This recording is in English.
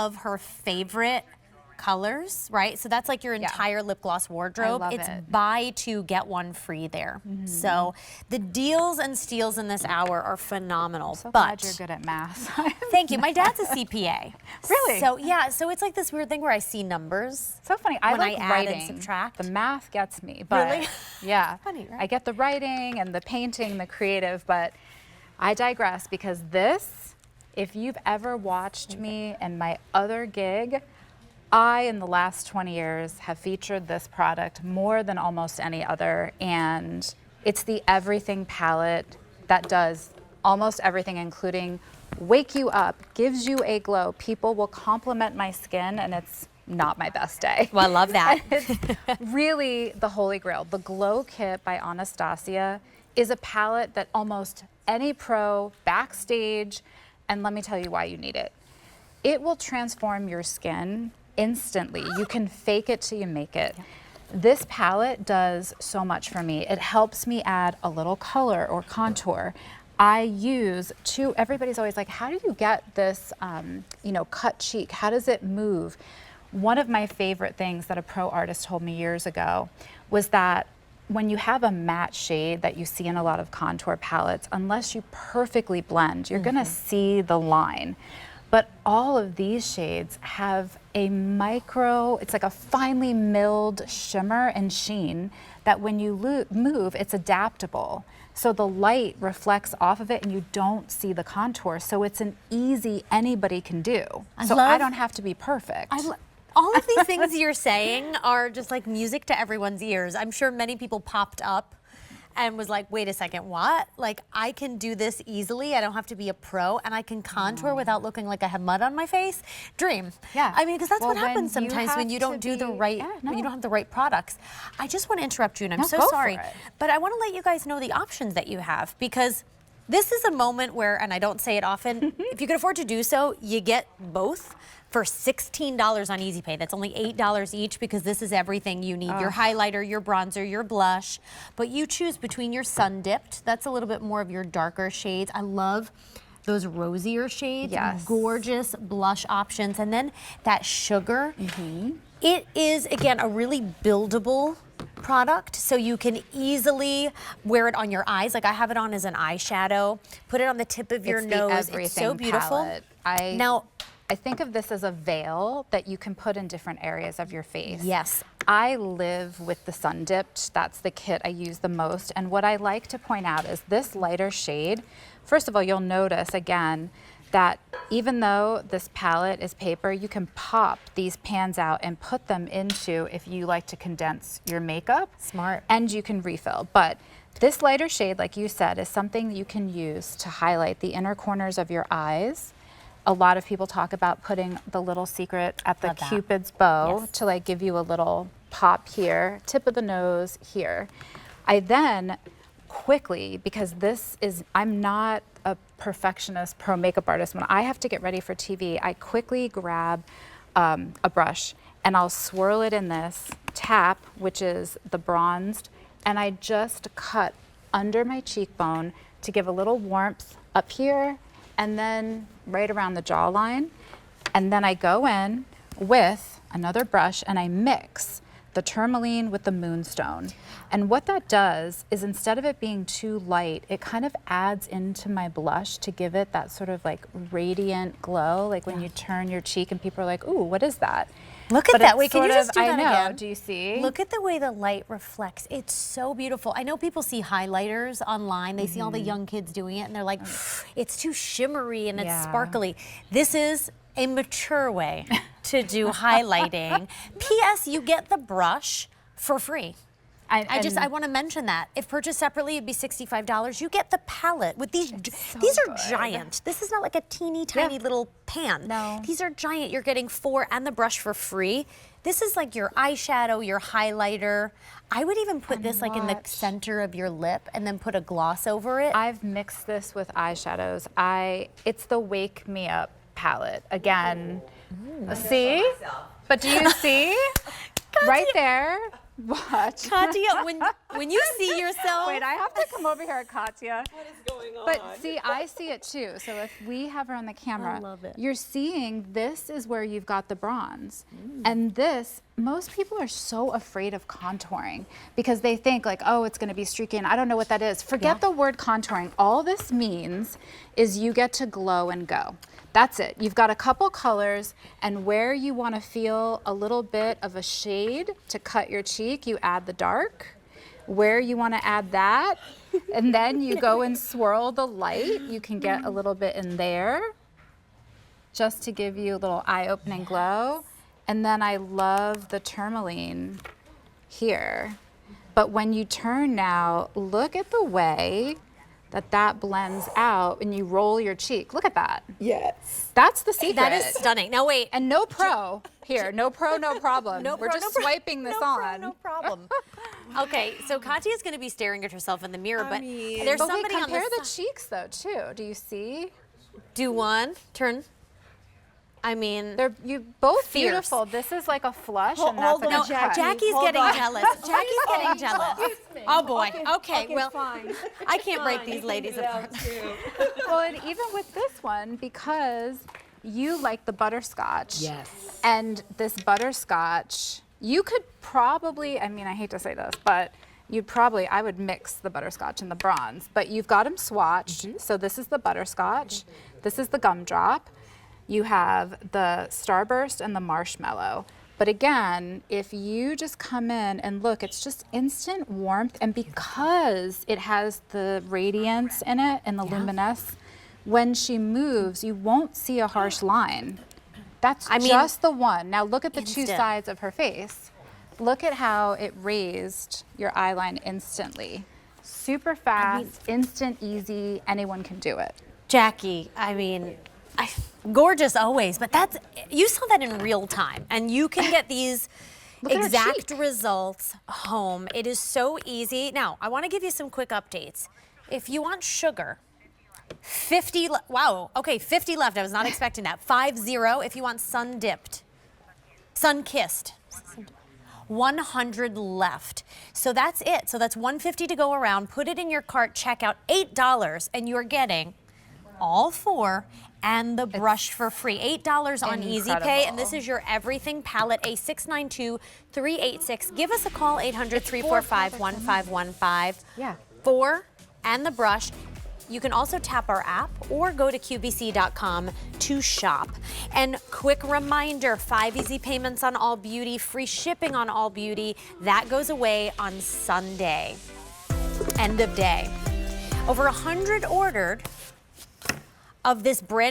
of her favorite colors, right? So that's like your entire lip gloss wardrobe. I love It's it. buy two, get one free there. So the deals and steals in this hour are phenomenal. So but glad you're good at math. thank you. My dad's a CPA. Really? So yeah, so it's like this weird thing where I see numbers. So funny. I when like I add writing. and subtract. The math gets me, but Really? yeah, Funny, right? I get the writing and the painting, the creative, but I digress because this, if you've ever watched me in my other gig, I, in the last 20 years, have featured this product more than almost any other, and it's the everything palette that does almost everything, including wake you up, gives you a glow. People will compliment my skin, and it's not my best day. Well, I love that. It's really the holy grail. The Glow Kit by Anastasia is a palette that almost any pro backstage, and let me tell you why you need it. It will transform your skin instantly. You can fake it till you make it. This palette does so much for me. It helps me add a little color or contour. I use everybody's always like, how do you get this, cut cheek? How does it move? One of my favorite things that a pro artist told me years ago was that when you have a matte shade that you see in a lot of contour palettes, unless you perfectly blend, you're gonna see the line. But all of these shades have a it's like a finely milled shimmer and sheen that when you move, it's adaptable. So the light reflects off of it and you don't see the contour. So it's an easy, anybody can do. I don't have to be perfect. All of these things you're saying are just like music to everyone's ears. I'm sure many people popped up and was like, wait a second, what? Like, I can do this easily. I don't have to be a pro, and I can contour without looking like I have mud on my face. Dream. Yeah. I mean, because that's Well, what happens when you sometimes when have you don't to do the be- right, yeah, when you no. don't have the right products. I just want to interrupt you, and I'm No, so go for sorry. it. But I want to let you guys know the options that you have, because this is a moment where, and I don't say it often, if you can afford to do so, you get both for $16 on Easy Pay. That's only $8 each, because this is everything you need. Your highlighter, your bronzer, your blush. But you choose between your Sun Dipped. That's a little bit more of your darker shades. I love those rosier shades. Yes. Gorgeous blush options. And then that sugar. It is, again, a really buildable product, so you can easily wear it on your eyes. Like, I have it on as an eyeshadow. Put it on the tip of your It's nose. the It's so everything beautiful. palette. Now, I think of this as a veil that you can put in different areas of your face. yes. I live with the Sun Dipped. That's the kit I use the most. And what I like to point out is this lighter shade. First of all, you'll notice again that even though this palette is paper, you can pop these pans out and put them into, if you like to condense your makeup. Smart. And you can refill. But this lighter shade, like you said, is something you can use to highlight the inner corners of your eyes. A lot of people talk about putting the little secret at the Love that. Cupid's bow Yes. to like give you a little pop here, tip of the nose here. I then quickly, because I'm not a perfectionist pro makeup artist, when I have to get ready for TV, I quickly grab a brush and I'll swirl it in this, tap, which is the bronzed, and I just cut under my cheekbone to give a little warmth up here and then right around the jawline. And then I go in with another brush and I mix the tourmaline with the moonstone. And what that does is, instead of it being too light, it kind of adds into my blush to give it that sort of like radiant glow, like when you turn your cheek and people are like, ooh, what is that? Look at But that. it's Wait, can you sort just of- do that I know. again? Do you see? Look at the way the light reflects. It's so beautiful. I know people see highlighters online. They see all the young kids doing it, and they're like, it's too shimmery and it's Yeah. sparkly. This is a mature way to do highlighting. P.S. You get the brush for free. I want to mention that. If purchased separately, it'd be $65. You get the palette with these. These are giant. This is not like a teeny tiny little pan. No. These are giant. You're getting 4 and the brush for free. This is like your eyeshadow, your highlighter. I would even put this like in the center of your lip and then put a gloss over it. I've mixed this with eyeshadows. It's the Wake Me Up palette. Again, see? But do you see? Right there. Watch. Katya, when you see yourself. Wait, I have to come over here, Katya. What is going on? But see, I see it too. So if we have her on the camera, I love it. you're seeing this is where you've got the bronze. And this, most people are so afraid of contouring because they think like, oh, it's gonna be streaky and I don't know what that is. Forget the word contouring. All this means is you get to glow and go. That's it. You've got a couple colors, and where you want to feel a little bit of a shade to cut your cheek, you add the dark. Where you want to add that, and then you go and swirl the light. You can get a little bit in there just to give you a little eye-opening glow. And then I love the tourmaline here. But when you turn now, look at the way that blends out and you roll your cheek. Look at that. Yes. That's the secret. That is stunning. Now wait. And no pro here. No pro, no problem. We're just swiping this on. No problem. Okay, so Katya's going to be staring at herself in the mirror, but mean- there's But wait, somebody on compare the the cheeks though too. Do you see? Do one, turn. I mean, They're you both Fierce. beautiful. This is like a flush, Hold- and that's hold like on, a cut. Jackie. Jackie's Hold getting on. jealous. Jackie's getting jealous. Oh boy. Okay, well, fine. I can't break Fine, these you can ladies do that apart. too. Well, and even with this one, because you like the butterscotch. Yes. And this butterscotch, you could probably, I mean, I hate to say this, but I would mix the butterscotch and the bronze, but you've got them swatched. So this is the butterscotch. This is the gumdrop. You have the starburst and the marshmallow. But again, if you just come in and look, it's just instant warmth. And because it has the radiance in it and the luminous, when she moves, you won't see a harsh line. That's just the one. Now look at the two Instant. sides of her face. Look at how it raised your eyeline instantly. Super fast, instant, easy, anyone can do it. Jackie, I mean, gorgeous always, but you saw that in real time, and you can get these Look at her exact cheek. results home. It is so easy. Now, I want to give you some quick updates. If you want sugar, 50 left. I was not expecting that. 50 if you want sun-dipped, sun-kissed. 100 left. So that's it. So that's 150 to go around. Put it in your cart, check out $8, and you're getting all four and the brush for free. $8 on Easy Pay, and this is your everything palette, A692-386. Give us a call, 800-345-1515. Yeah. 4 and the brush. You can also tap our app or go to QVC.com to shop. And quick reminder, 5 easy payments on all beauty, free shipping on all beauty. That goes away on Sunday, end of day. Over 100 ordered of this brand